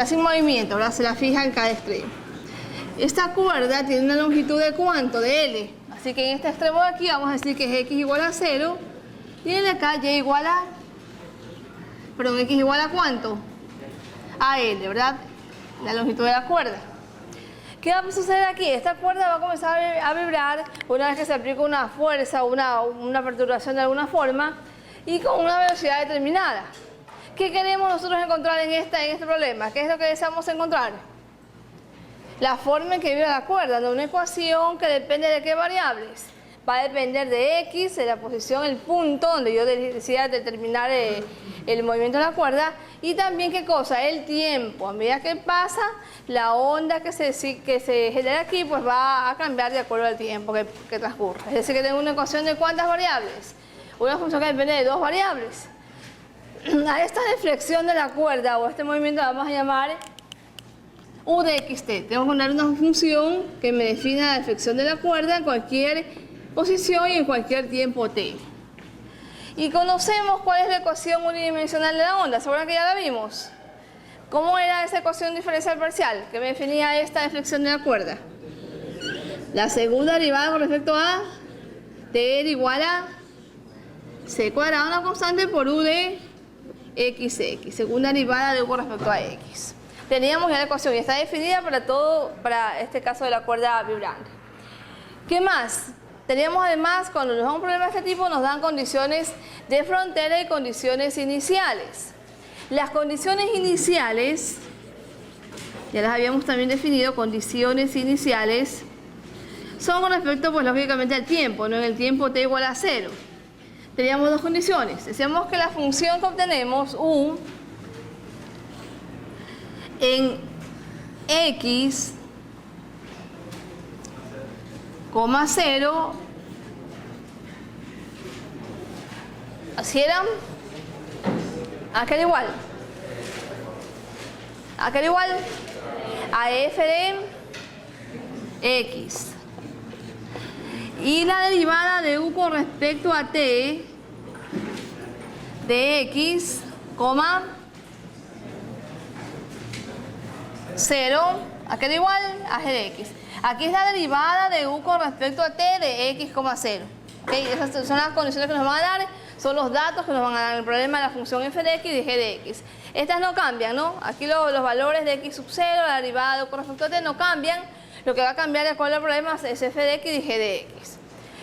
sin movimiento, ahora se la fija en cada extremo. Esta cuerda tiene una longitud de ¿cuánto? De L. Así que en este extremo de aquí vamos a decir que es X igual a 0 y en acá Y igual a... Perdón, X igual a ¿cuánto? A L, ¿verdad? La longitud de la cuerda. ¿Qué va a suceder aquí? Esta cuerda va a comenzar a vibrar una vez que se aplica una fuerza o una perturbación de alguna forma y con una velocidad determinada. ¿Qué queremos nosotros encontrar en este problema? ¿Qué es lo que deseamos encontrar? La forma en que vibra la cuerda, de una ecuación que depende de qué variables. Va a depender de X, de la posición, el punto donde yo decida determinar el movimiento de la cuerda, y también qué cosa, el tiempo. A medida que pasa, la onda que se genera aquí pues va a cambiar de acuerdo al tiempo que transcurre. Es decir, que tengo una ecuación de ¿cuántas variables? Una función que depende de dos variables. A esta deflexión de la cuerda o a este movimiento vamos a llamar U de xt. Tengo que poner una función que me defina la deflexión de la cuerda en cualquier posición y en cualquier tiempo t. Y conocemos cuál es la ecuación unidimensional de la onda. ¿Se acuerdan que ya la vimos? ¿Cómo era esa ecuación diferencial parcial que me definía esta deflexión de la cuerda? La segunda derivada con respecto a t era igual a c cuadrado, una constante, por u de xx. Segunda derivada de u con respecto a x. Teníamos ya la ecuación y está definida para este caso de la cuerda vibrante. ¿Qué más? Teníamos además, cuando nos dan un problema de este tipo, nos dan condiciones de frontera y condiciones iniciales. Las condiciones iniciales, ya las habíamos también definido, condiciones iniciales, son con respecto, pues lógicamente, al tiempo, ¿no? En el tiempo t igual a 0. Teníamos dos condiciones. Decíamos que la función que obtenemos, u, en x, 0, así era, aquel igual a f de x, y la derivada de u con respecto a t de x, 0, aquel igual a g de x. Aquí es la derivada de u con respecto a t de x, 0. ¿Okay? Esas son las condiciones que nos van a dar, son los datos que nos van a dar el problema de la función f de x y de g de x. Estas no cambian, ¿no? Aquí los valores de x sub 0, la derivada de u con respecto a t no cambian. Lo que va a cambiar de acuerdo al problema es f de x y g de x.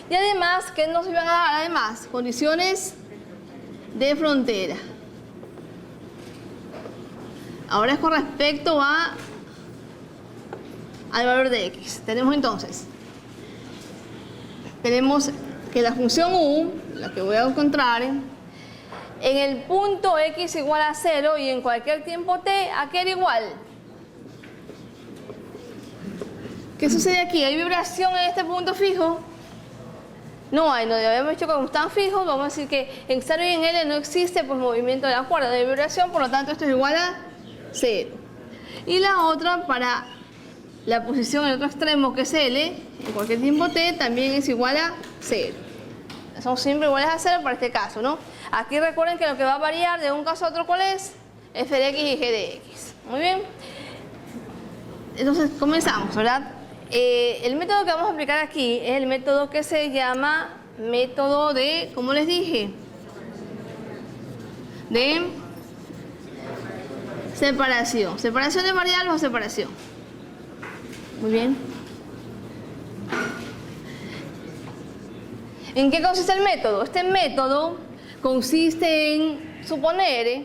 Y además, ¿qué nos iban a dar? Además, condiciones de frontera. Ahora es con respecto al valor de x. Tenemos entonces, que la función u, la que voy a encontrar, en el punto x igual a 0 y en cualquier tiempo t, aquel igual. ¿Qué sucede aquí? ¿Hay vibración en este punto fijo? No hay, no habíamos dicho que como están fijos, vamos a decir que en 0 y en L no existe pues movimiento de la cuerda de vibración, por lo tanto esto es igual a 0. Y la otra, para la posición en el otro extremo, que es L, en cualquier tiempo t, también es igual a 0. Son siempre iguales a 0 para este caso, ¿no? Aquí recuerden que lo que va a variar de un caso a otro, ¿cuál es? F de x y g de x. Muy bien. Entonces, comenzamos, ¿verdad? El método que vamos a aplicar aquí es el método que se llama método de, ¿cómo les dije? De separación. ¿Separación de variables o separación? Muy bien. ¿En qué consiste el método? Este método consiste en suponer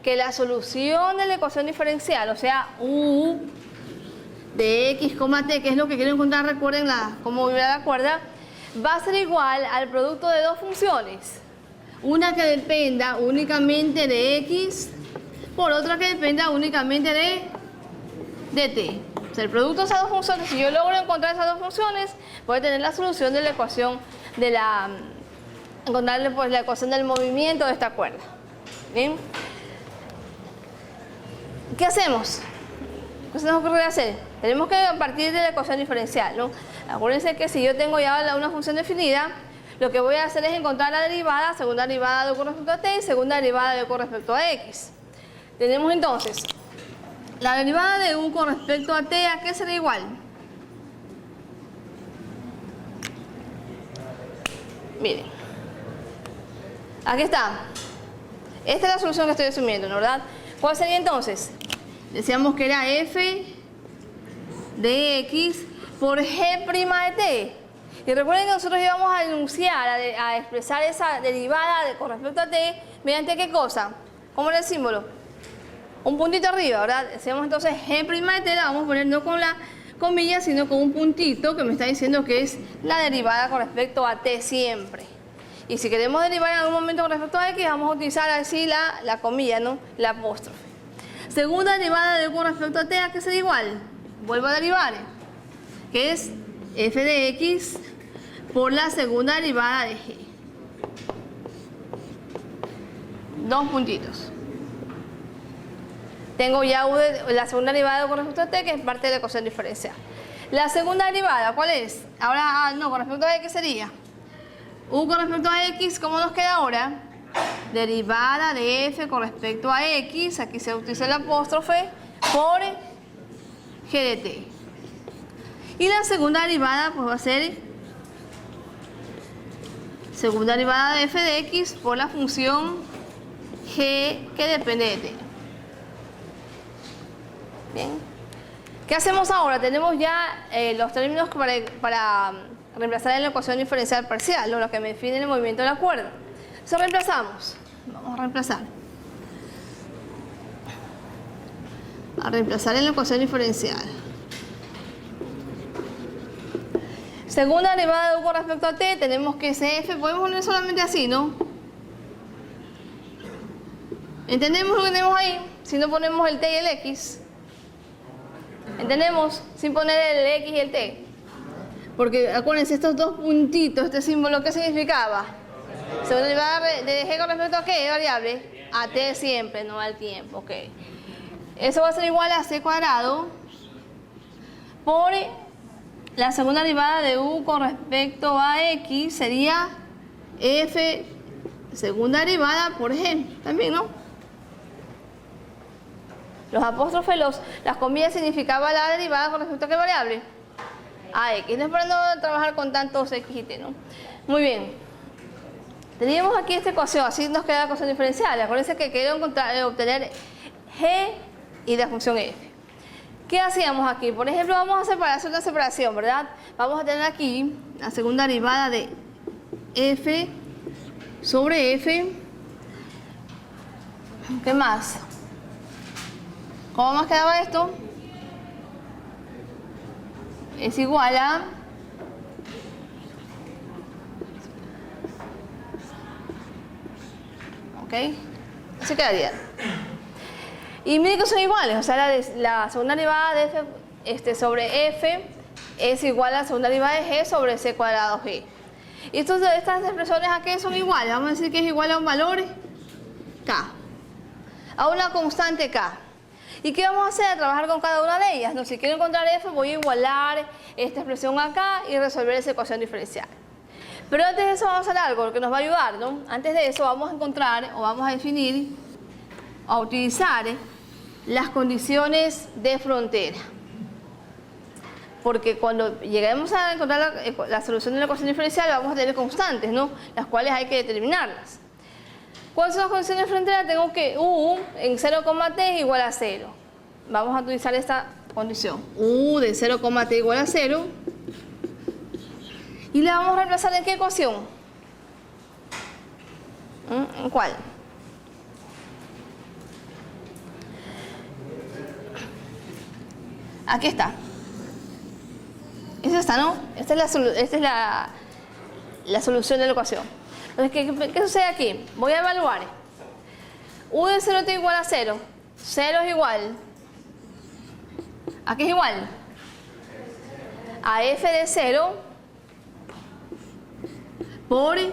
que la solución de la ecuación diferencial, o sea, u de x, t, que es lo que quiero encontrar, recuerden cómo vibra la cuerda, va a ser igual al producto de dos funciones. Una que dependa únicamente de x, por otra que dependa únicamente de t. O sea, el producto de esas dos funciones, si yo logro encontrar esas dos funciones, voy a tener la solución de la ecuación encontrarle pues la ecuación del movimiento de esta cuerda. ¿Bien? ¿Qué hacemos? ¿Qué se nos ocurre hacer? Tenemos que partir de la ecuación diferencial, ¿no? Acuérdense que si yo tengo ya una función definida, lo que voy a hacer es encontrar la derivada, segunda derivada de u con respecto a t y segunda derivada de u con respecto a x. Tenemos entonces La derivada de u con respecto a t, ¿a qué será igual? Miren. Aquí está. Esta es la solución que estoy asumiendo, ¿no? ¿Verdad? ¿Cuál sería entonces? Decíamos que era f de x por g' de t. Y recuerden que nosotros íbamos a enunciar, a expresar esa derivada con respecto a t, mediante ¿qué cosa? ¿Cómo era el símbolo? Un puntito arriba, ¿verdad? Decíamos entonces g' de t, la vamos a poner no con la comilla, sino con un puntito que me está diciendo que es la derivada con respecto a t siempre. Y si queremos derivar en algún momento con respecto a x, vamos a utilizar así la comilla, ¿no? La apóstrofe. Segunda derivada de u con respecto a t, ¿a qué será igual? Vuelvo a derivar, que es f de x por la segunda derivada de g. Dos puntitos. Tengo ya u de, la segunda derivada con respecto a t, que es parte de la ecuación diferencial. La segunda derivada, ¿cuál es? Ahora, no, con respecto a x sería u con respecto a x, ¿cómo nos queda ahora? Derivada de f con respecto a x, aquí se utiliza el apóstrofe, por g de t. Y la segunda derivada pues va a ser segunda derivada de f de x por la función g que depende de t. Bien. ¿Qué hacemos ahora? Tenemos ya los términos para reemplazar en la ecuación diferencial parcial, lo que me define el movimiento de la cuerda. Entonces reemplazamos. Vamos a reemplazar. A reemplazar en la ecuación diferencial. Segunda derivada de u con respecto a t, tenemos que ese f, podemos poner solamente así, ¿no? ¿Entendemos lo que tenemos ahí? Si no ponemos el t y el x. ¿Entendemos? Sin poner el x y el t. Porque acuérdense, estos dos puntitos, este símbolo, ¿qué significaba? Segunda derivada de g con respecto a qué variable? A t siempre, no al tiempo, ok. Eso va a ser igual a c cuadrado por la segunda derivada de u con respecto a x, sería f segunda derivada por g, también, ¿no? Los apóstrofes, las comillas significaban la derivada con respecto a qué variable? A x. No es para no trabajar con tantos x y t, ¿no? Muy bien. Teníamos aquí esta ecuación, así nos queda la ecuación diferencial. Acuérdense que quiero obtener g y la función f. ¿Qué hacíamos aquí? Por ejemplo, vamos a hacer una separación, ¿verdad? Vamos a tener aquí la segunda derivada de f sobre f. ¿Qué más? ¿Cómo más quedaba esto? Es igual a ¿ok? Así quedaría. Y miren que son iguales, o sea, la segunda derivada de f sobre f es igual a la segunda derivada de g sobre c cuadrado g. Y estas expresiones aquí son iguales, vamos a decir que es igual a un valor k, a una constante k. ¿Y qué vamos a hacer? Trabajar con cada una de ellas. No, si quiero encontrar f, voy a igualar esta expresión acá y resolver esa ecuación diferencial. Pero antes de eso vamos a hacer algo que nos va a ayudar, ¿no? Antes de eso vamos a encontrar o vamos a definir, a utilizar las condiciones de frontera. Porque cuando lleguemos a encontrar la solución de la ecuación diferencial vamos a tener constantes, ¿no? Las cuales hay que determinarlas. ¿Cuáles son las condiciones de frontera? Tengo que u en 0,t es igual a 0. Vamos a utilizar esta condición. U de 0,t igual a 0. ¿Y la vamos a reemplazar en qué ecuación? ¿En cuál? Aquí está. Es esta, ¿no? Esta es la solución de la ecuación. Entonces, ¿qué sucede aquí? Voy a evaluar. U de 0t igual a 0. 0 es igual. ¿A qué es igual? A f de 0 por g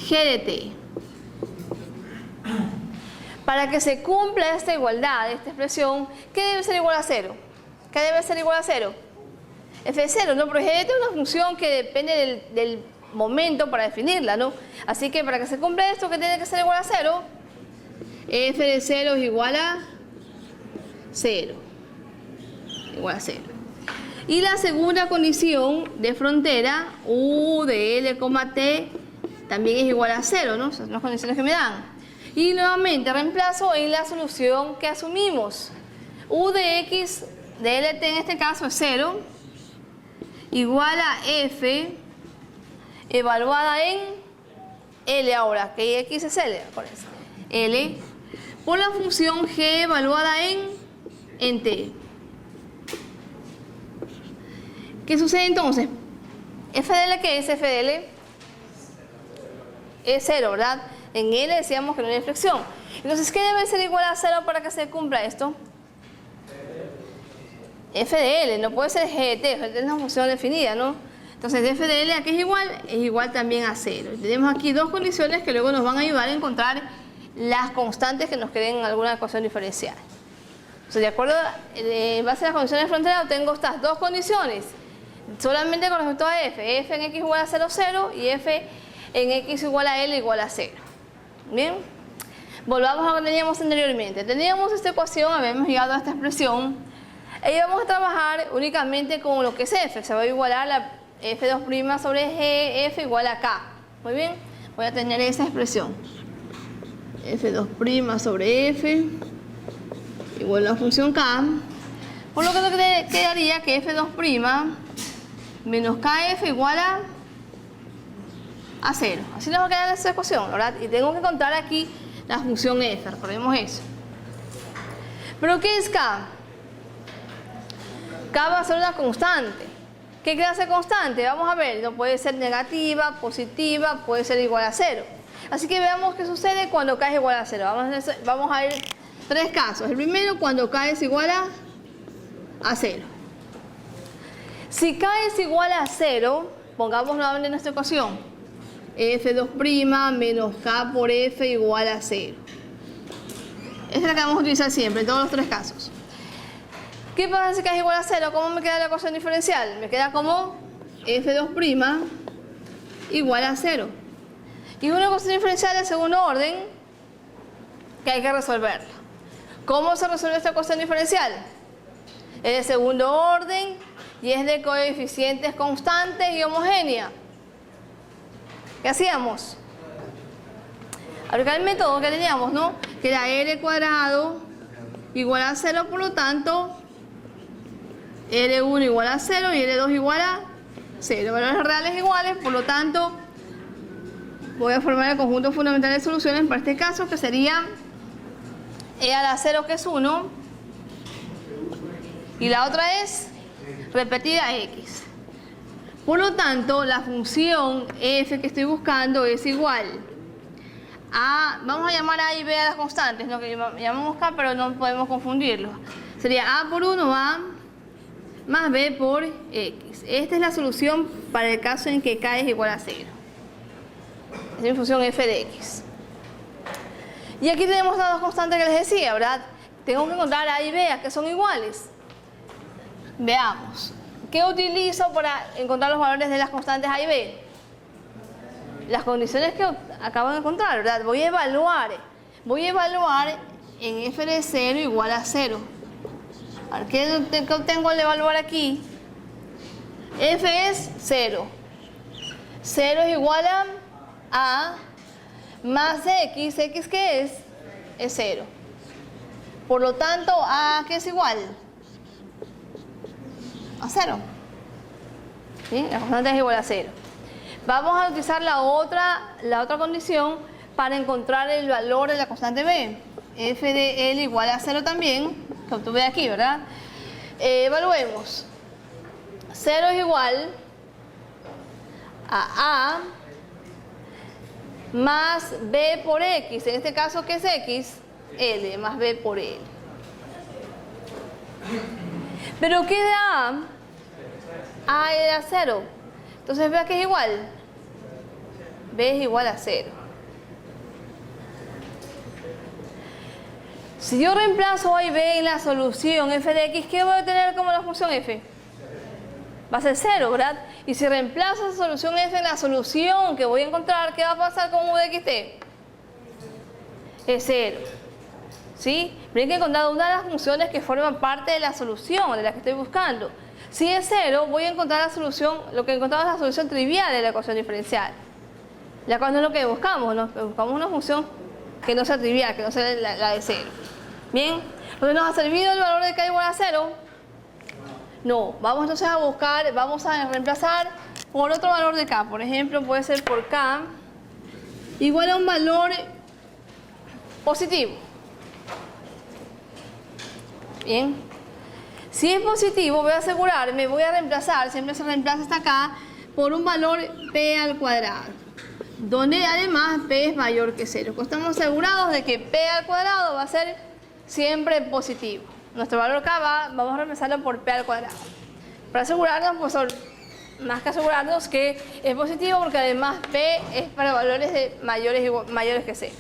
de t. Para que se cumpla esta igualdad, esta expresión, ¿qué debe ser igual a 0? ¿Qué debe ser igual a 0? F de 0, ¿no? Pero g de t es una función que depende del momento para definirla, ¿no? Así que para que se cumpla esto, ¿qué tiene que ser igual a 0? F de 0 es igual a 0. Igual a 0. Y la segunda condición de frontera, U de L, T, también es igual a 0, ¿no? Esas son las condiciones que me dan. Y nuevamente reemplazo en la solución que asumimos. U de X de LT en este caso es 0, igual a F evaluada en L ahora, que X es L, acuérdense. L por la función G evaluada en T. ¿Qué sucede entonces? ¿F de L qué es? F de L es 0, ¿verdad? En L decíamos que no hay inflexión. Entonces, ¿qué debe ser igual a 0 para que se cumpla esto? F de L, no puede ser GT, es una función definida, ¿no? Entonces, F de L, ¿a qué es igual también a 0. Tenemos aquí dos condiciones que luego nos van a ayudar a encontrar las constantes que nos queden en alguna ecuación diferencial. Entonces, de acuerdo, en base a las condiciones de frontera, tengo estas dos condiciones, solamente con respecto a F. F en X igual a 0, 0, y F en X igual a L igual a 0. Bien, volvamos a lo que teníamos anteriormente. Teníamos esta ecuación, habíamos llegado a esta expresión, y vamos a trabajar únicamente con lo que es F. Se va a igualar la F2' sobre G, F igual a K. Muy bien, voy a tener esa expresión. F2' sobre F igual a la función K. Por lo que quedaría que F2' menos KF igual a 0. Así nos va a quedar esa ecuación, ¿verdad? Y tengo que contar aquí la función F, recordemos eso. ¿Pero qué es K? K va a ser una constante. ¿Qué clase de constante? Vamos a ver, no puede ser negativa, positiva, puede ser igual a 0. Así que veamos qué sucede cuando K es igual a 0. Vamos a ver tres casos. El primero, cuando K es igual a 0. Si K es igual a 0, pongamos nuevamente nuestra ecuación. F2' menos K por F igual a 0. Esta es la que vamos a utilizar siempre, en todos los tres casos. ¿Qué pasa si K es igual a 0? ¿Cómo me queda la ecuación diferencial? Me queda como F2' igual a 0. Y una ecuación diferencial de segundo orden que hay que resolverla. ¿Cómo se resuelve esta ecuación diferencial? Es de segundo orden y es de coeficientes constantes y homogénea. ¿Qué hacíamos? Aplicar el método que teníamos, ¿no? Que era L cuadrado igual a 0, por lo tanto L1 igual a 0 y L2 igual a 0. Valores reales iguales, por lo tanto voy a formar el conjunto fundamental de soluciones para este caso, que sería E a la 0, que es 1, y la otra es repetida X. Por lo tanto, la función F que estoy buscando es igual a, vamos a llamar A y B a las constantes, ¿no? Que llamamos K, pero no podemos confundirlo. Sería A por 1, A más B por X. Esta es la solución para el caso en que K es igual a 0. Es mi función F de X. Y aquí tenemos las dos constantes que les decía, ¿verdad? Tengo que encontrar A y B, a que son iguales. Veamos. ¿Qué utilizo para encontrar los valores de las constantes A y B? Las condiciones que acabo de encontrar, ¿verdad? Voy a evaluar en F de 0 igual a 0. A ver, ¿qué obtengo al evaluar aquí? F es 0. 0 es igual a más X. ¿X qué es? Es 0. Por lo tanto, ¿A qué es igual? A 0. ¿Sí? La constante es igual a 0. Vamos a utilizar la otra condición para encontrar el valor de la constante B. F de L igual a 0 también, que obtuve aquí, ¿verdad? Evaluemos. 0 es igual a A más B por X. En este caso, ¿qué es X? L más B por L. ¿Pero qué de A? A era 0. Entonces vea que es igual. B es igual a 0. Si yo reemplazo A y B en la solución F de X, ¿qué voy a tener como la función F? Va a ser 0, ¿verdad? Y si reemplazo esa solución F en la solución que voy a encontrar, ¿qué va a pasar con U de XT? Es 0. ¿Sí? Miren que he encontrado una de las funciones que forman parte de la solución, de la que estoy buscando. Si es 0, voy a encontrar la solución, lo que he encontrado es la solución trivial de la ecuación diferencial. La cual no es lo que buscamos, buscamos una función que no sea trivial, que no sea la de 0. Bien, entonces nos ha servido el valor de k igual a 0. No, vamos entonces a buscar, vamos a reemplazar por otro valor de k. Por ejemplo, puede ser por k igual a un valor positivo. Bien, si es positivo voy a asegurarme, voy a reemplazar, siempre se reemplaza hasta acá, por un valor p al cuadrado, donde además p es mayor que 0. Pues estamos asegurados de que p al cuadrado va a ser siempre positivo. Nuestro valor k vamos a reemplazarlo por p al cuadrado. Para asegurarnos, pues más que asegurarnos que es positivo, porque además p es para valores de mayores que 0.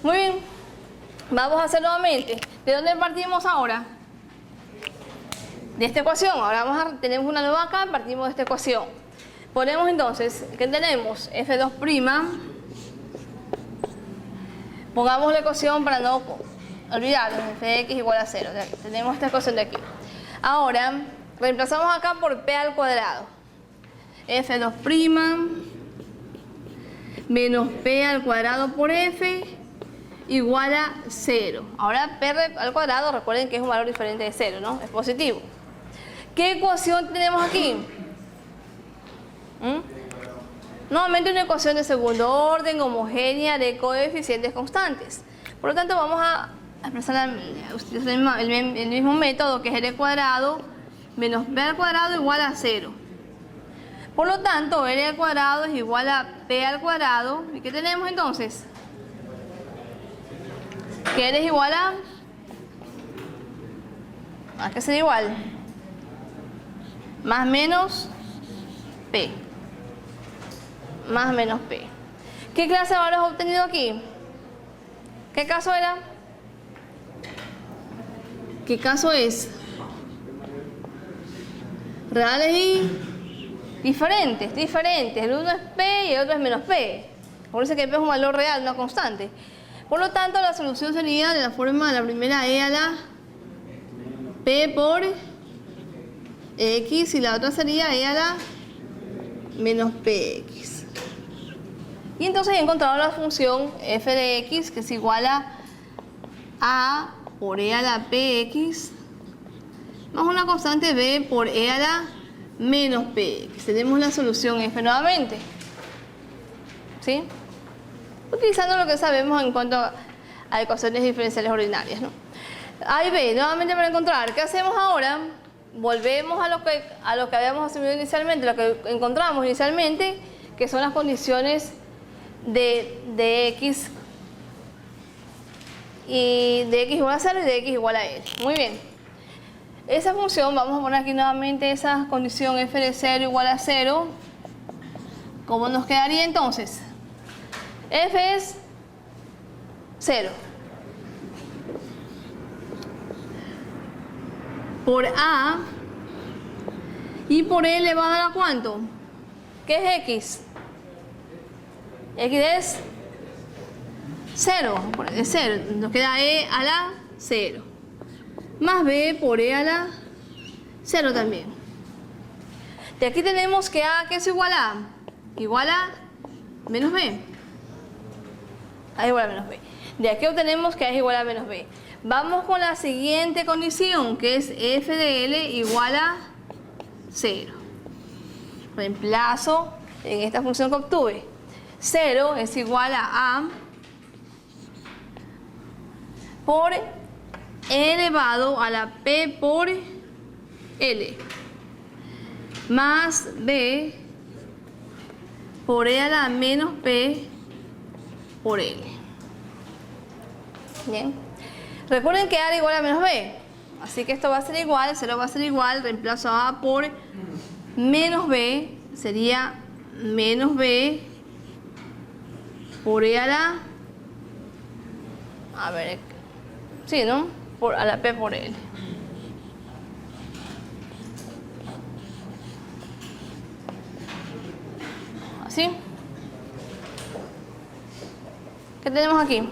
Muy bien, vamos a hacer nuevamente. ¿De dónde partimos ahora? De esta ecuación. Ahora tenemos una nueva acá, partimos de esta ecuación. Ponemos entonces, ¿qué tenemos? F2'. Pongamos la ecuación para no olvidarnos, f de x igual a 0. Tenemos esta ecuación de aquí. Ahora, reemplazamos acá por p al cuadrado. F2' menos p al cuadrado por f igual a 0. Ahora p al cuadrado, recuerden que es un valor diferente de 0, ¿no? Es positivo. ¿Qué ecuación tenemos aquí? Nuevamente una ecuación de segundo orden, homogénea, de coeficientes constantes. Por lo tanto, vamos a utilizar el mismo método, que es l cuadrado menos p al cuadrado igual a 0. Por lo tanto, l al cuadrado es igual a p al cuadrado. ¿Y qué tenemos entonces? Que l es igual a... ¿A qué será igual? Más menos p. Más menos p. ¿Qué clase de valores he obtenido aquí? ¿Qué caso era? ¿Qué caso es? Reales y diferentes. El uno es p y el otro es menos p. Acuérdense que p es un valor real, no constante. Por lo tanto, la solución sería de la forma de la primera e a la p por x y la otra sería e a la menos px. Y entonces he encontrado la función f de x, que es igual a por e a la px más una constante b por e a la menos px. Tenemos la solución f nuevamente. ¿Sí? Utilizando lo que sabemos en cuanto a ecuaciones diferenciales ordinarias, ¿no? A y b, nuevamente para encontrar. ¿Qué hacemos ahora? Volvemos a lo que habíamos asumido inicialmente, lo que encontramos inicialmente, que son las condiciones de x y de x igual a 0 y de x igual a l. Muy bien. Esa función, vamos a poner aquí nuevamente esa condición f de 0 igual a 0. ¿Cómo nos quedaría entonces? F es 0 por a y por e elevado a ¿cuánto? ¿Qué es x? X es 0, es 0, nos queda e a la 0 más b por e a la 0 también. De aquí tenemos que a, ¿qué es igual a? Igual a menos b. A igual a menos b. De aquí obtenemos que a es igual a menos b. Vamos con la siguiente condición, que es f de l igual a 0. Reemplazo en esta función que obtuve. 0 es igual a por e elevado a la p por l más b por e a la menos p por l. Bien. Recuerden que a era igual a menos b. Así que esto va a ser igual, 0 va a ser igual, reemplazo a por menos b, sería menos b por e a la... A ver, sí, ¿no? A la p por l. ¿Así? ¿Qué tenemos aquí?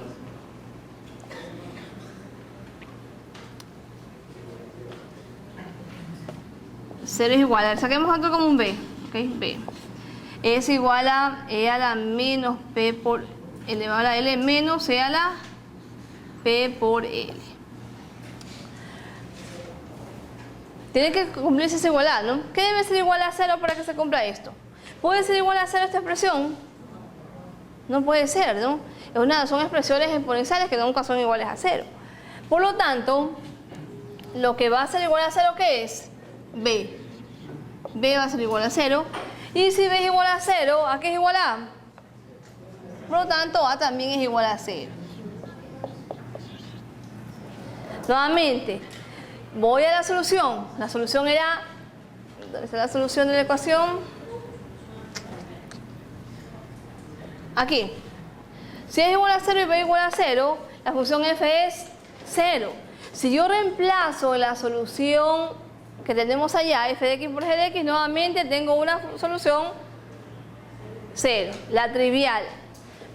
0 es igual, a ver, saquemos otro como un b, ¿ok? B es igual a e a la menos p por elevado a la l menos e a la p por l. Tiene que cumplirse esa igualdad, ¿no? ¿Qué debe ser igual a 0 para que se cumpla esto? ¿Puede ser igual a 0 esta expresión? No puede ser, ¿no? Son expresiones exponenciales que nunca son iguales a 0. Por lo tanto, lo que va a ser igual a 0, ¿qué es? B. B va a ser igual a 0. Y si B es igual a 0, ¿a qué es igual a? Por lo tanto, A también es igual a 0. Nuevamente, voy a la solución. La solución era... ¿Dónde está la solución de la ecuación? Aquí. Si es igual a 0 y B es igual a 0, la función f es 0. Si yo reemplazo la solución que tenemos allá, f de x por g de x, nuevamente tengo una solución 0, la trivial.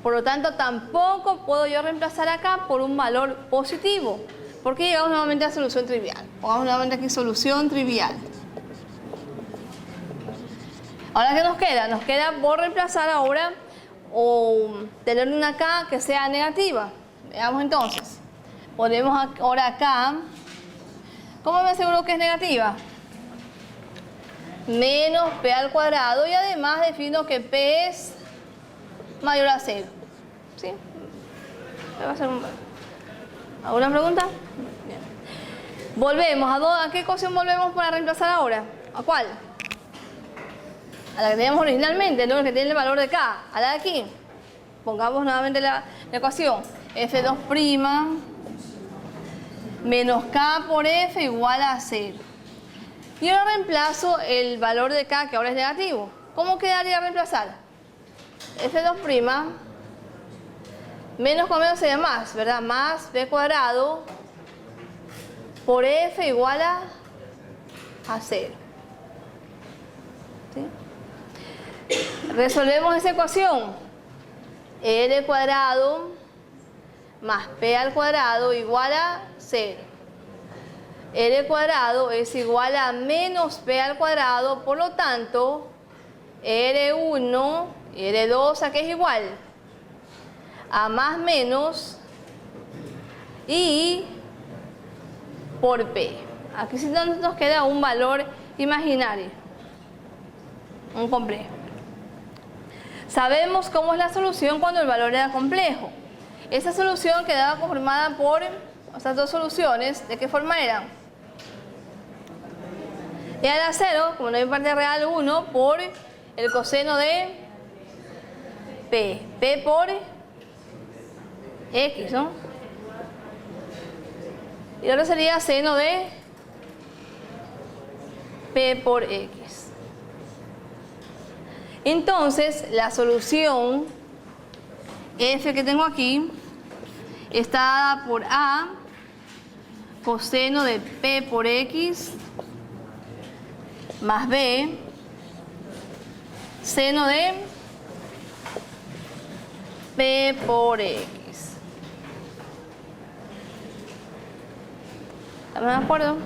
Por lo tanto, tampoco puedo yo reemplazar acá por un valor positivo, porque llegamos nuevamente a solución trivial. Pongamos nuevamente aquí solución trivial. Ahora, ¿qué nos queda? Nos queda por reemplazar ahora o tener una k que sea negativa. Veamos entonces. Ponemos ahora acá. ¿Cómo me aseguro que es negativa? Menos p al cuadrado y además defino que p es mayor a 0. ¿Sí? ¿Alguna pregunta? Bien. Volvemos. ¿A qué ecuación volvemos para reemplazar ahora? ¿A cuál? A la que teníamos originalmente, ¿no? Que tiene el valor de k. A la de aquí. Pongamos nuevamente la ecuación. F2' menos k por f igual a 0. Y ahora reemplazo el valor de k, que ahora es negativo. ¿Cómo quedaría reemplazar? F2' menos con menos sería más, ¿verdad? Más b cuadrado por f igual a 0. ¿Sí? Resolvemos esa ecuación. L cuadrado más p al cuadrado igual a 0. L cuadrado es igual a menos p al cuadrado, por lo tanto, L1 y L2, ¿a qué es igual? A más menos I por p. Aquí sí nos queda un valor imaginario, un complejo. Sabemos cómo es la solución cuando el valor era complejo. Esa solución quedaba conformada por estas dos soluciones. ¿De qué forma eran? E a la 0, como no hay parte real, 1 por el coseno de P. P por X, ¿no? Y ahora sería seno de P por X. Entonces, la solución F que tengo aquí está dada por A coseno de P por X más B seno de P por X. ¿Estamos de acuerdo?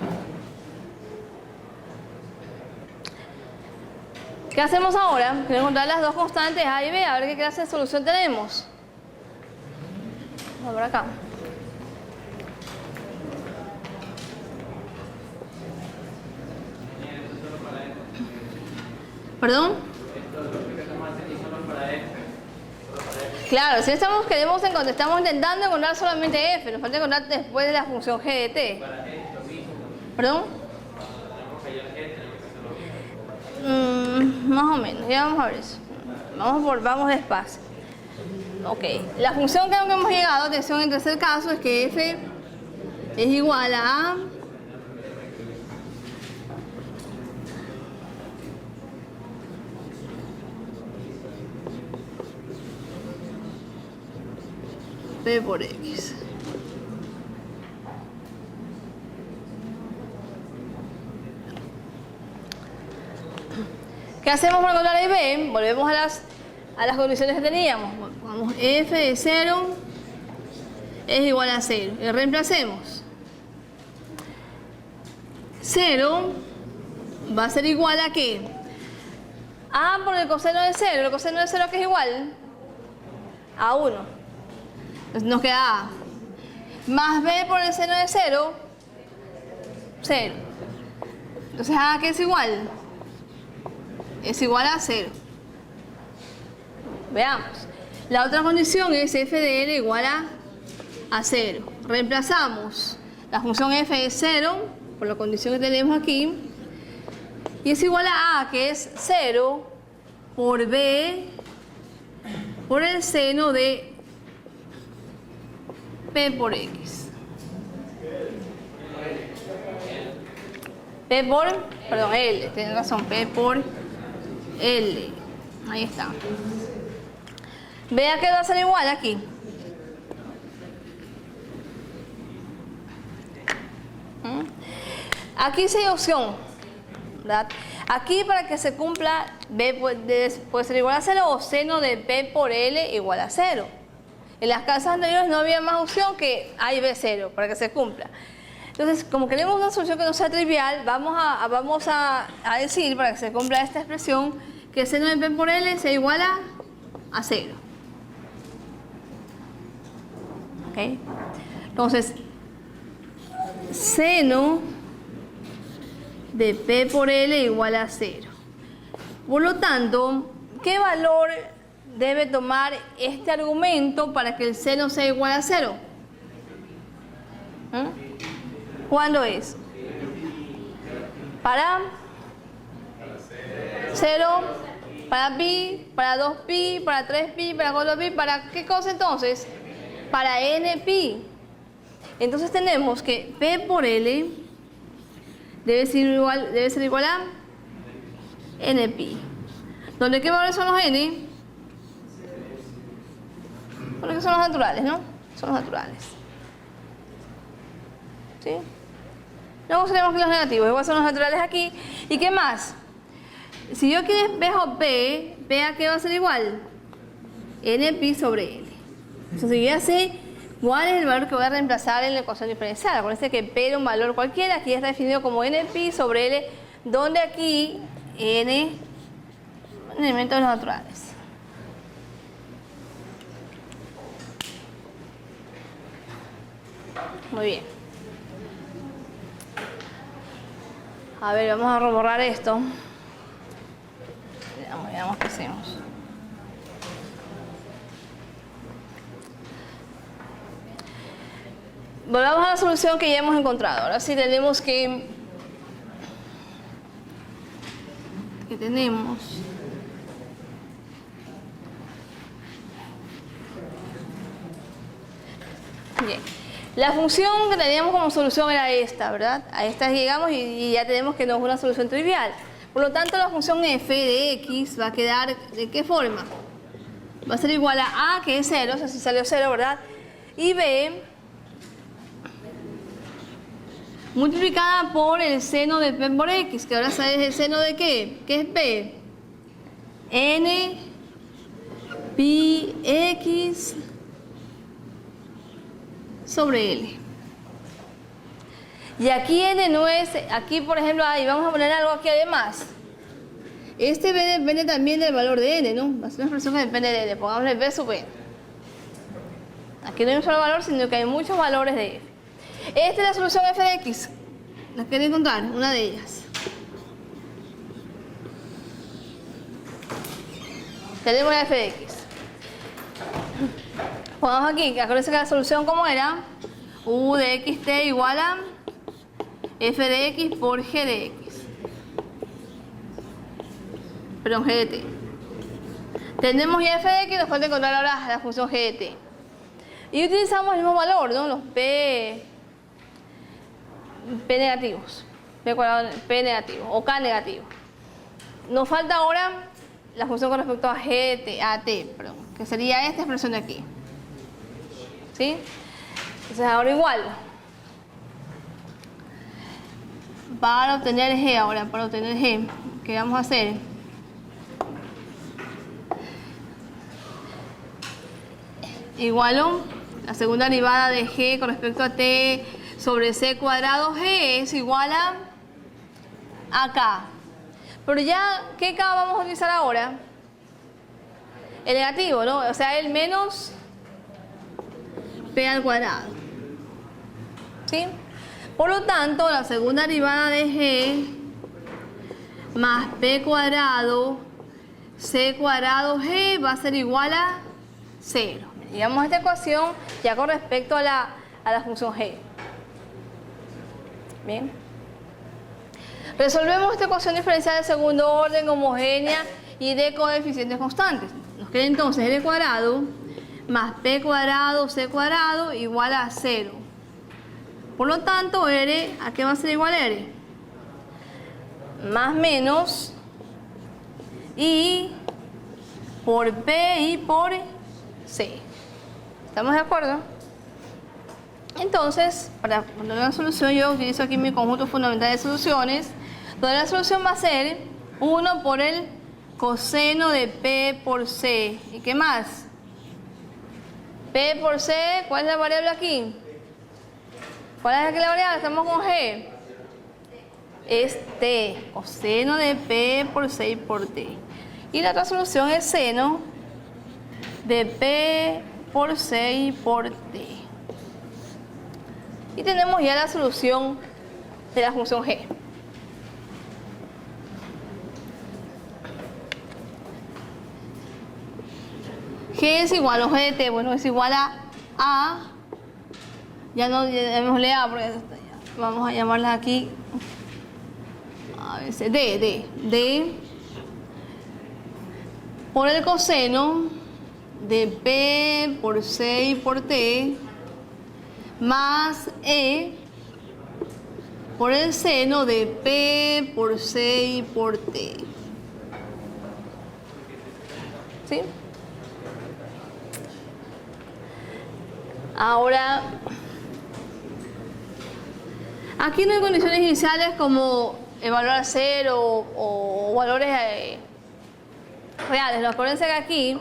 ¿Qué hacemos ahora? Quiero encontrar las dos constantes A y B, a ver qué clase de solución tenemos. Vamos por acá. ¿Perdón? Claro, si estamos intentando encontrar solamente f, nos falta encontrar después de la función g de t. ¿Perdón? Más o menos, ya vamos a ver eso. Vamos despacio. Ok, la función que hemos llegado, atención, en tercer caso, es que f es igual a P por X. ¿Qué hacemos para encontrar A y B? Volvemos a las condiciones que teníamos. Pongamos f de 0 es igual a 0. Y reemplacemos. 0 va a ser igual a ¿qué? A por el coseno de 0. ¿El coseno de 0 que es igual? A 1. Entonces nos queda A. Más B por el seno de 0, 0. Entonces A, ¿qué es igual? Es igual a 0. Veamos. La otra condición es f de L igual a 0. Reemplazamos. La función f es 0, por la condición que tenemos aquí. Y es igual a que es 0, por B, por el seno de P por X. L, tienen razón, P por L. Ahí está. Vea que va a ser igual aquí. Aquí sí hay opción, ¿verdad? Aquí para que se cumpla B puede ser igual a 0 o seno de P por L igual a 0. En las casas anteriores no había más opción que A y B0 para que se cumpla. Entonces, como queremos una solución que no sea trivial, vamos a decir, para que se cumpla esta expresión, que el seno de P por L sea igual a 0. ¿Ok? Entonces, seno de P por L igual a 0. Por lo tanto, ¿qué valor debe tomar este argumento para que el seno sea igual a 0? ¿Cuándo es? Para 0, para pi, para 2pi, para 3pi, para 4pi, ¿para qué cosa entonces? Para npi. Entonces tenemos que P por L debe ser igual a npi. ¿Dónde qué valores son los n? Porque son los naturales, ¿no? Son los naturales. ¿Sí? Luego tenemos que los negativos, igual son los naturales aquí. ¿Y qué más? Si yo aquí despejo P, ¿P a qué va a ser igual? npi sobre L. Entonces yo ya sé cuál es el valor que voy a reemplazar en la ecuación diferencial. Acuérdense que P era un valor cualquiera, aquí está definido como npi sobre L, donde aquí n elementos naturales. Muy bien. A ver, vamos a borrar esto. Veamos qué hacemos. Volvamos a la solución que ya hemos encontrado. Ahora sí tenemos que tenemos bien. La función que teníamos como solución era esta, ¿verdad? A esta llegamos y ya tenemos que no es una solución trivial. Por lo tanto, la función f de x va a quedar ¿de qué forma? Va a ser igual a que es 0, o sea, si salió 0, ¿verdad? Y b multiplicada por el seno de P por X, que ahora sabes el seno de ¿qué? ¿Qué es P? N pi X sobre L. Y aquí N no es, aquí por ejemplo, ahí vamos a poner algo aquí además. Este B depende también del valor de N, ¿no? Va a ser una expresión que depende de N, pongámosle B sub N. Aquí no hay un solo valor, sino que hay muchos valores de F. Esta es la solución f de x. ¿La quieren encontrar? Una de ellas. Tenemos la f de x. Pongamos aquí, acuérdense que la solución ¿cómo era? U de xt igual a f de x por g de x. Perdón, g de t. Tenemos ya f de x, nos falta encontrar ahora la función g de t. Y utilizamos el mismo valor, ¿no? Los P negativos, P negativo o K negativo. Nos falta ahora la función con respecto a t, perdón, que sería esta expresión de aquí. ¿Sí? Entonces ahora igual. Para obtener G, ¿qué vamos a hacer? Igualo la segunda derivada de G con respecto a T sobre C cuadrado G es igual a K. Pero ya, ¿qué K vamos a utilizar ahora? El negativo, ¿no? O sea, el menos P al cuadrado. ¿Sí? Por lo tanto, la segunda derivada de G más P cuadrado C cuadrado G va a ser igual a 0. Llegamos a esta ecuación ya con respecto a la función G. Bien. Resolvemos esta ecuación diferencial de segundo orden homogénea y de coeficientes constantes. Nos queda entonces L cuadrado más P cuadrado C cuadrado igual a 0. Por lo tanto, R, ¿a qué va a ser igual R? Más menos I por P y por C. ¿Estamos de acuerdo? Entonces, para poner una solución, yo utilizo aquí mi conjunto fundamental de soluciones, donde la solución va a ser 1 por el coseno de P por C. ¿Y qué más? P por C, ¿cuál es la variable aquí? ¿Cuál es la variable? Estamos con G. Es T, coseno de P por C y por T. Y la otra solución es seno de P por C y por T. Y tenemos ya la solución de la función G. G es igual a G de T, bueno, es igual a ya no llamémosle A porque vamos a llamarla aquí a veces D por el coseno de P por C y por T más E por el seno de P por C y por T. ¿Sí? Ahora, aquí no hay condiciones iniciales como evaluar 0 o valores reales. Acuérdense que aquí,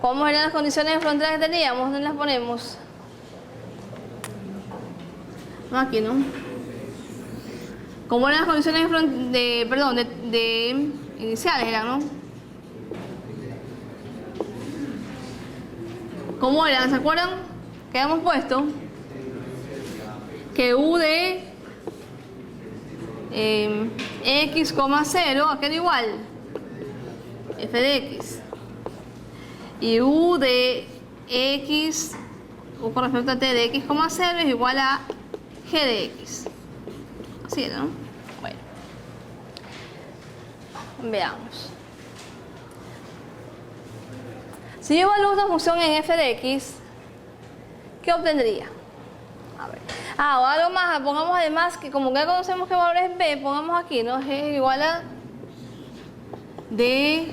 ¿cómo eran las condiciones de frontera que teníamos? ¿Dónde las ponemos? No, aquí no. ¿Cómo eran las condiciones de iniciales eran, ¿no? ¿Cómo eran? ¿Se acuerdan? Que habíamos puesto que U de x, 0, ¿a qué era igual? F de x. Y U de x, U con respecto a t de x, 0 es igual a g de x. Así era, ¿no? Bueno. Veamos. Si yo evalúo una función en f de x, ¿qué obtendría? A ver. O algo más, pongamos además que como ya conocemos que valor es b, pongamos aquí, ¿no? G es igual a d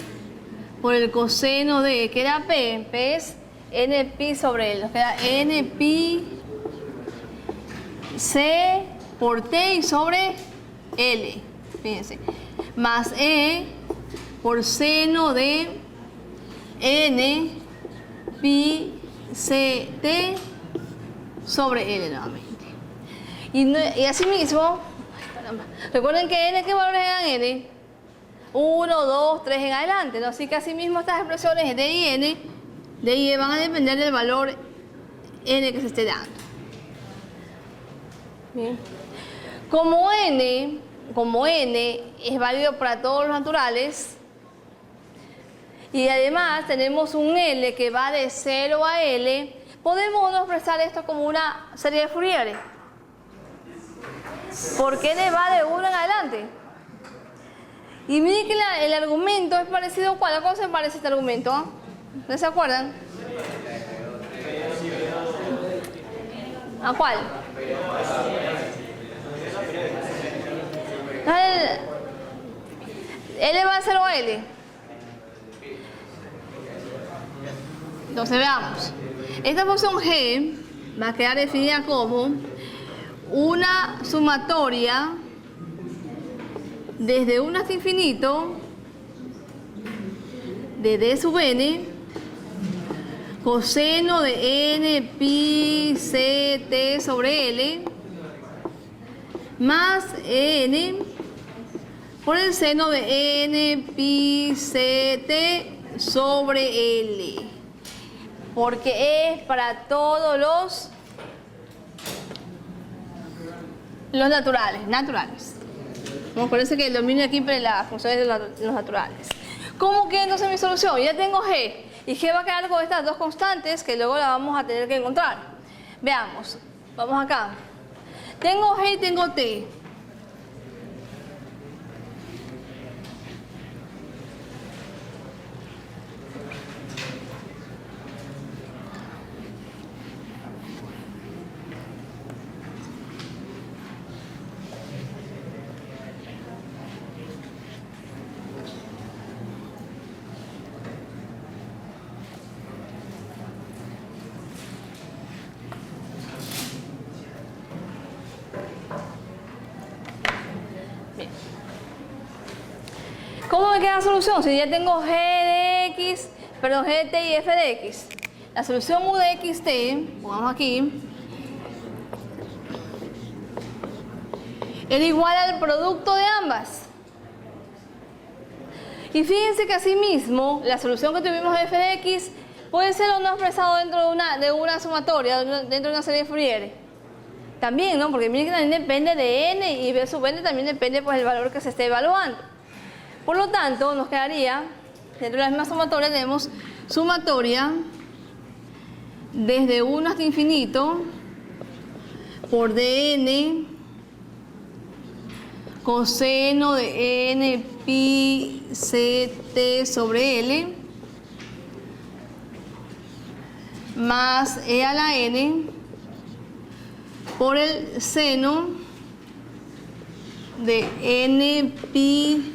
por el coseno de, ¿qué era p? P es n pi sobre L, nos queda n pi c por t y sobre L, fíjense, más e por seno de n pi c t sobre L nuevamente. Y así mismo, recuerden que n, ¿qué valores eran n? 1, 2, 3 en adelante, ¿no? Así que así mismo estas expresiones de y n, de y van a depender del valor n que se esté dando. Bien. Como n es válido para todos los naturales, y además tenemos un L que va de 0 a L, podemos expresar esto como una serie de Fourier. Porque n va de 1 en adelante. Y miren que el argumento es parecido a ¿cuál? ¿A cómo se parece este argumento? ¿No se acuerdan? ¿A cuál? L va de 0 a L. Entonces veamos. Esta función g va a quedar definida como una sumatoria desde 1 hasta infinito de d sub n coseno de n pi c t sobre L más n por el seno de n pi ct sobre L. Porque es para todos los naturales. Bueno, parece que el dominio aquí para las funciones de los naturales. ¿Cómo queda entonces mi solución? Ya tengo G. Y G va a quedar con estas dos constantes que luego la vamos a tener que encontrar. Veamos. Vamos acá. Tengo G y tengo T. ¿Cómo me queda la solución? Si ya tengo G de X, perdón, G de T y F de X. La solución U de XT, pongamos aquí, era igual al producto de ambas. Y fíjense que asimismo, la solución que tuvimos de F de X puede ser o no expresado dentro de una sumatoria, dentro de una serie de Fourier. También, ¿no? Porque miren que también depende de n y B sub n también depende pues del valor que se esté evaluando. Por lo tanto, nos quedaría, dentro de la misma sumatoria tenemos sumatoria desde 1 hasta infinito por dn coseno de n pi ct sobre L más e a la n por el seno de n pi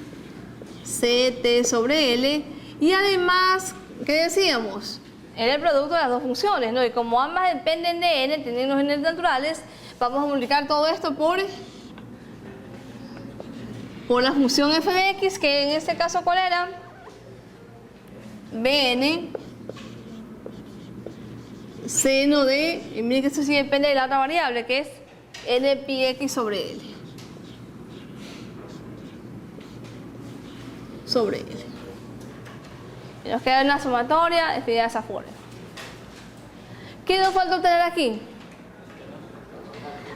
ct sobre L, y además, ¿qué decíamos? Era el producto de las dos funciones, ¿no? Y como ambas dependen de n, tienen los n naturales, vamos a multiplicar todo esto por la función f de x, que en este caso, ¿cuál era? Bn seno de, y miren que esto sí depende de la otra variable, que es n pi x sobre L. Sobre L. Y nos queda una sumatoria definida de esa forma. ¿Qué nos falta obtener aquí?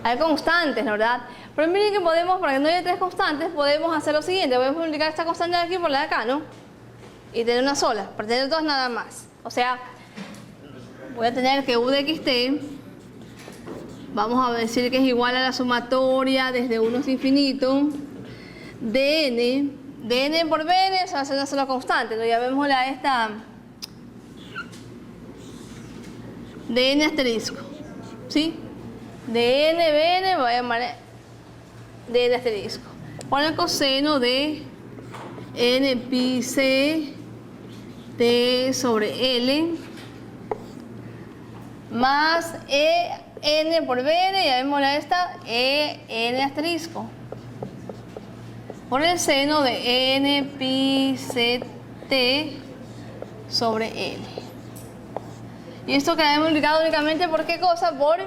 Hay constantes, ¿no? ¿Verdad? Pero miren que podemos, para que no haya tres constantes, podemos hacer lo siguiente. Podemos multiplicar esta constante de aquí por la de acá, ¿no? Y tener una sola, para tener dos nada más. O sea, voy a tener que U de xt, vamos a decir que es igual a la sumatoria desde 1 hasta infinito, dn por bn, se va a hacer una sola constante, ¿no? Llamémosle a esta dn asterisco, ¿sí? dn bn, voy a llamar dn asterisco, por el coseno de n pi c t sobre L más en por bn, llamémosle a esta en asterisco por el seno de n pi ct sobre L. Y esto queda multiplicado únicamente por ¿qué cosa? Por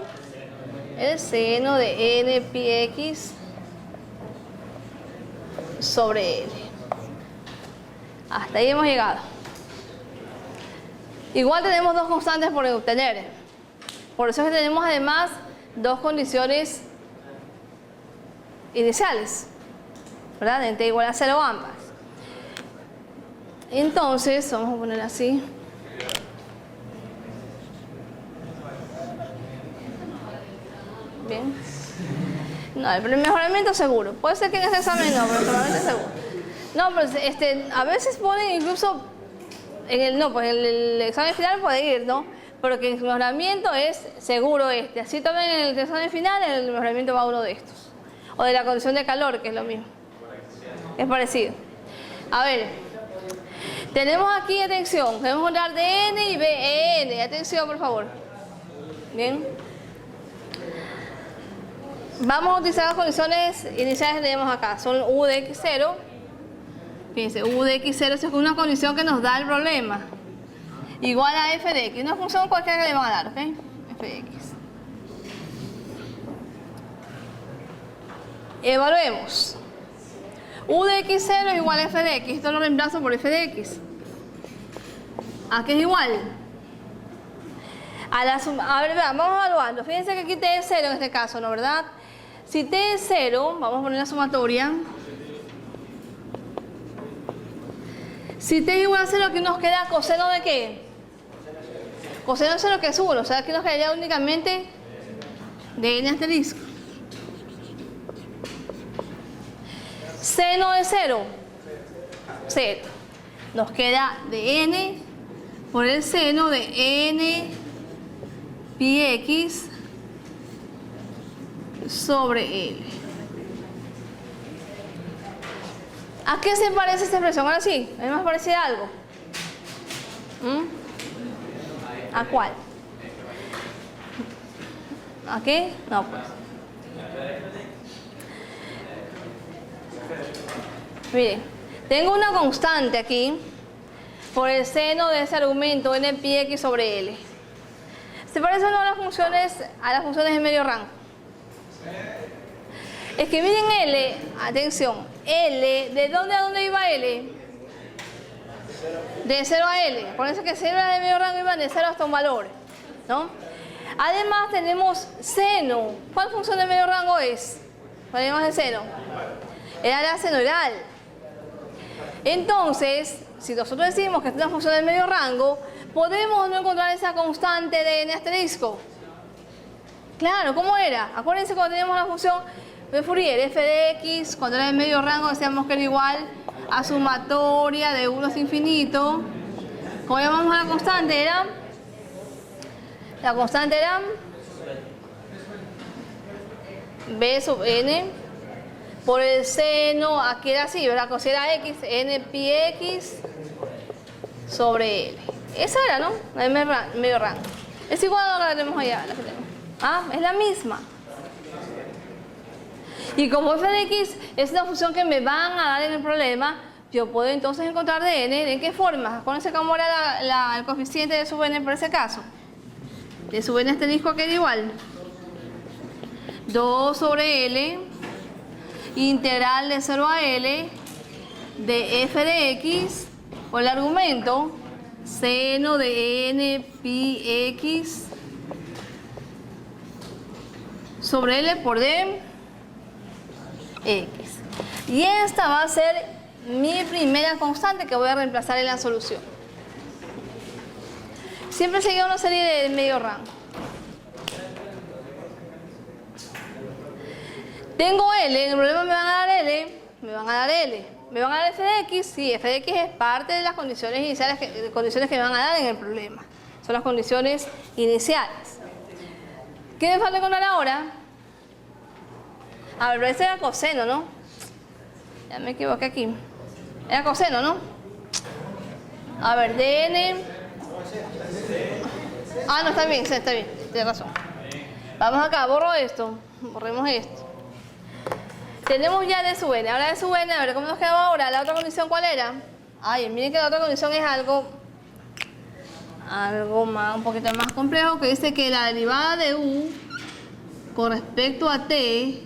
el seno de n pi x sobre L. Hasta ahí hemos llegado. Igual tenemos dos constantes por obtener. Por eso es que tenemos además dos condiciones iniciales, ¿verdad? En t igual a 0 ambas. Entonces, vamos a poner así. Bien. No, el mejoramiento seguro. Puede ser que en este examen no, pero probablemente seguro. No, pero a veces ponen incluso en el examen final puede ir, ¿no? Pero que el mejoramiento es seguro este. Así también en el examen final el mejoramiento va a uno de estos. O de la condición de calor, que es lo mismo. Es parecido. A ver, tenemos aquí, atención, debemos hablar de n y bn. Atención, por favor. Bien. Vamos a utilizar las condiciones iniciales que tenemos acá. Son u de x0. Fíjense, u de x0 es una condición que nos da el problema. Igual a f de x. Una función cualquiera que le van a dar, ¿ok? F de x. Evaluemos. U de x0 es igual a f de x. Esto lo reemplazo por f de x. ¿A qué es igual? A ver, vean, vamos evaluando. Fíjense que aquí t es 0 en este caso, ¿no? ¿Verdad? Si t es 0, vamos a poner la sumatoria. Si t es igual a 0, aquí nos queda coseno de ¿qué? Coseno de 0 que es 1. O sea, aquí nos quedaría únicamente de n asterisco. Seno de 0. 0. Nos queda de n por el seno de n pi x sobre L. ¿A qué se parece esta expresión? Ahora sí, ¿es más parecida a algo? ¿A cuál? ¿A qué? No, pues. Miren, tengo una constante aquí por el seno de ese argumento n pi x sobre L. ¿Se parece o no a las funciones de medio rango? Es que miren L, atención, L, ¿de dónde a dónde iba L? De 0 a L. Acuérdense que 0 de medio rango iban de 0 hasta un valor, ¿no? Además tenemos seno. ¿Cuál función de medio rango es? ¿Cuál es más de seno? Era la senoidal. Entonces, si nosotros decimos que es una función de medio rango, ¿podemos no encontrar esa constante de n asterisco? Claro, ¿cómo era? Acuérdense cuando teníamos la función de Fourier, f de x, cuando era de medio rango decíamos que era igual a sumatoria de 1 hasta infinito. ¿Cómo llamamos a la constante? La constante era b sub n por el seno, aquí era así, ¿verdad? Si era x, n pi x sobre L. Esa era, ¿no? La de medio rango. Es igual a la que tenemos allá, la que tenemos. Ah, es la misma. Y como f de x es una función que me van a dar en el problema, yo puedo entonces encontrar de n. ¿De qué forma? Acuérdense cómo era el coeficiente de sub n por ese caso. De sub n asterisco que era igual 2 sobre L integral de 0 a L de f de x por el argumento seno de n pi x sobre L por d x. Y esta va a ser mi primera constante que voy a reemplazar en la solución. Siempre seguía una serie de medio rango. Tengo L, en el problema me van a dar L, me van a dar L. ¿Me van a dar f de x? Sí, f de x es parte de las condiciones iniciales, condiciones que me van a dar en el problema. Son las condiciones iniciales. ¿Qué me falta encontrar ahora? A ver, pero este era coseno, ¿no? Ya me equivoqué aquí. Era coseno, ¿no? A ver, dn. Ah, no, está bien, tienes razón. Vamos acá, borro esto. Borremos esto. Tenemos ya d sub n. Ahora d sub n, a ver cómo nos quedaba ahora. ¿La otra condición cuál era? Ay, miren que la otra condición es algo más, un poquito más complejo, que dice que la derivada de u con respecto a t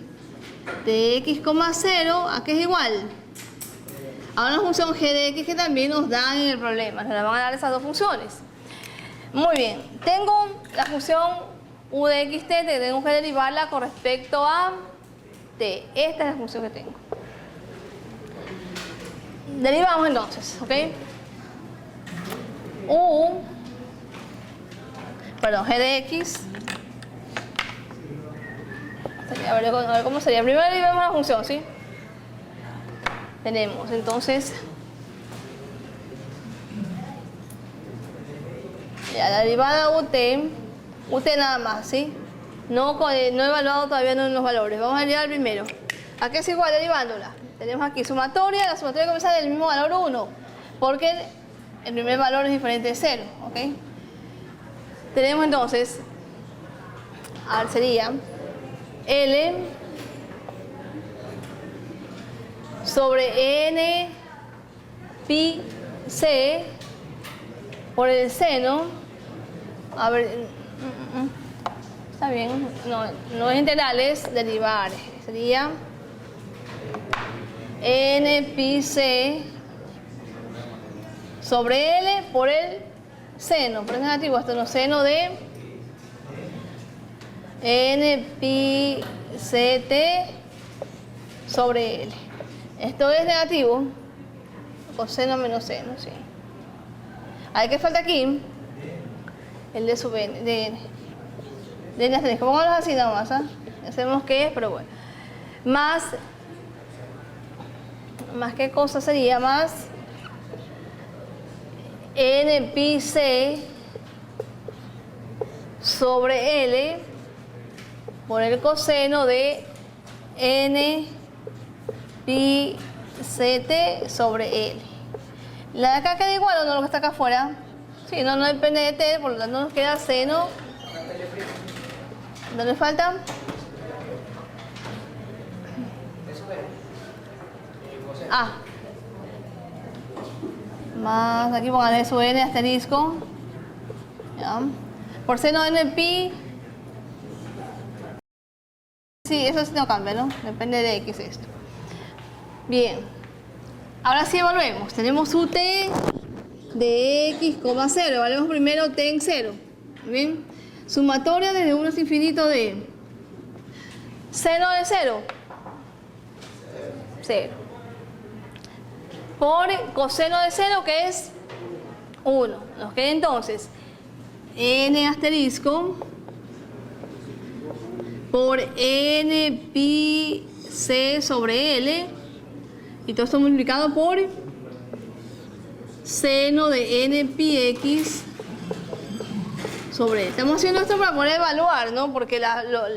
de x, 0, ¿a qué es igual? A una función g de x que también nos dan en el problema. Nos van a dar esas dos funciones. Muy bien. Tengo la función u de xt, que tengo que derivarla con respecto a t. Esta es la función que tengo. Derivamos entonces, ¿ok? G de x. A ver cómo sería. Primero derivamos la función, ¿sí? Tenemos entonces ya, la derivada ut nada más, ¿sí? No he evaluado todavía los valores. Vamos a derivar primero. ¿A qué es igual derivándola? Tenemos aquí sumatoria. La sumatoria comienza del mismo valor 1, porque el primer valor es diferente de 0, ¿ok? Tenemos entonces, a ver, sería L sobre n pi c por el seno. A ver, está bien, no es integrales, derivar. Sería N pi C sobre L por el seno, pero es negativo, esto no, seno de N pi CT sobre L. Esto es negativo, coseno menos seno, sí. ¿Hay que falta aquí? El de sub N, de N. De N asterisco, pongámoslo así nada más, ¿ah? Ya sabemos qué es, pero bueno. Más qué cosa sería, más N pi C sobre L por el coseno de N pi CT sobre L. ¿La de acá queda igual o no, lo que está acá afuera? Sí, no depende de T, por lo tanto nos queda seno. ¿Dónde falta? Ah. Más, aquí pongan eso, N asterisco. ¿Ya? Por seno de N pi. Sí, eso sí no cambia, ¿no? Depende de X esto. Bien. Ahora sí evaluemos. Tenemos UT de X, 0. Evaluemos primero T en 0. Bien. Sumatoria desde 1 hasta infinito de seno de 0. 0. Por coseno de 0, que es 1. Nos queda entonces N asterisco por N pi C sobre L, y todo esto multiplicado por seno de N pi X sobre L. Estamos haciendo esto para poder evaluar, ¿no? Porque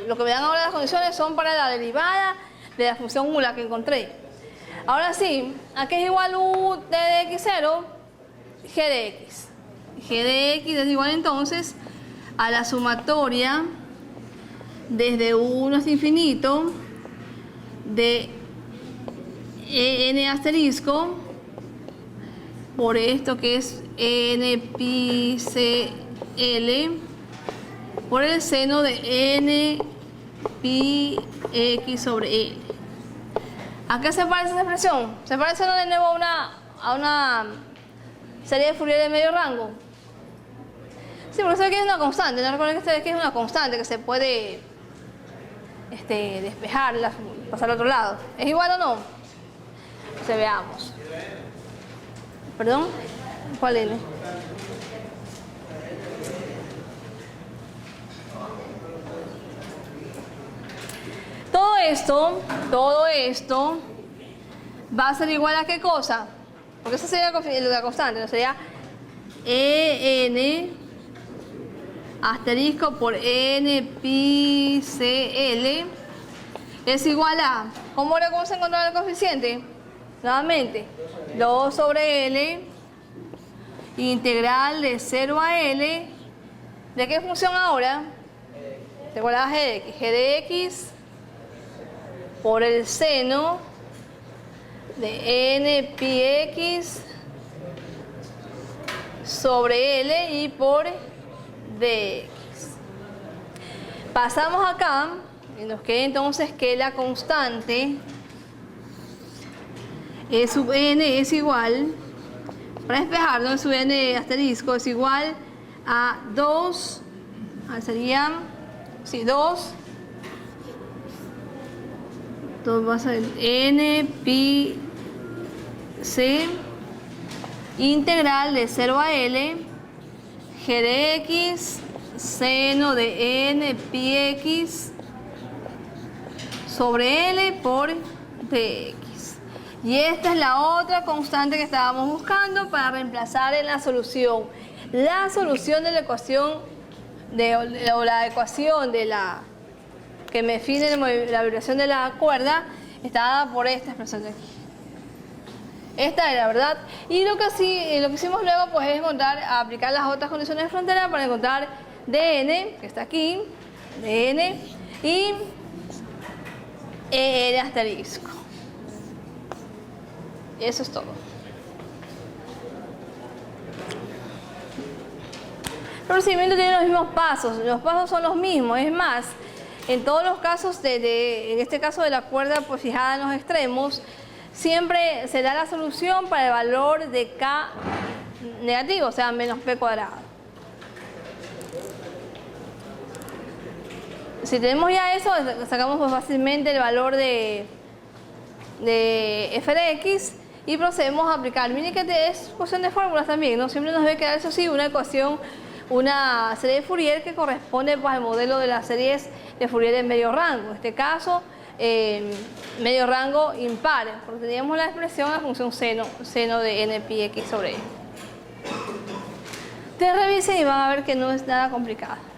lo que me dan ahora las condiciones son para la derivada de la función nula que encontré. Ahora sí, aquí es igual U de X0, G de X. G de X es igual entonces a la sumatoria desde 1 hasta infinito de N asterisco por esto que es N pi C L por el seno de N pi X sobre L. ¿A qué se parece esa expresión? ¿Se parece de nuevo a una serie de Fourier de medio rango? Sí, porque eso aquí es una constante. No recuerden que aquí es una constante que se puede despejar, pasar al otro lado. ¿Es igual o no? Entonces veamos. ¿Perdón? ¿Cuál L? Todo esto va a ser igual a qué cosa, porque esa sería la constante, no sería EN asterisco por N pi CL es igual a, ¿cómo se encontraba el coeficiente? Nuevamente, 2 sobre L integral de 0 a L, ¿de qué función ahora? ¿Te acuerdas G de X? G de X por el seno de N pi X sobre L y por dx. Pasamos acá y nos queda entonces que la constante E sub n es igual, para despejarlo, E sub n asterisco es igual a 2, sería, sí, 2 va a ser N pi C integral de 0 a L G de X seno de N pi X sobre L por dx. Y esta es la otra constante que estábamos buscando para reemplazar en la solución. La solución de la ecuación o la ecuación de la que me define la vibración de la cuerda está dada por esta expresión de aquí. Esta era, ¿verdad? Y lo que hicimos luego pues es aplicar las otras condiciones de frontera para encontrar dn, que está aquí, dn, y en asterisco. Eso es todo. El procedimiento tiene los mismos pasos son los mismos, es más, en todos los casos, en este caso de la cuerda pues fijada en los extremos, siempre se da la solución para el valor de K negativo, o sea, menos P cuadrado. Si tenemos ya eso, sacamos pues fácilmente el valor de f de x y procedemos a aplicar. Miren que es cuestión de fórmulas también, ¿no? Siempre nos debe quedar, eso sí, una ecuación, una serie de Fourier que corresponde pues, al modelo de las series de Fourier en medio rango. En este caso, medio rango impar, porque teníamos la expresión a función seno de n pi x sobre e. Ustedes revisen y van a ver que no es nada complicado.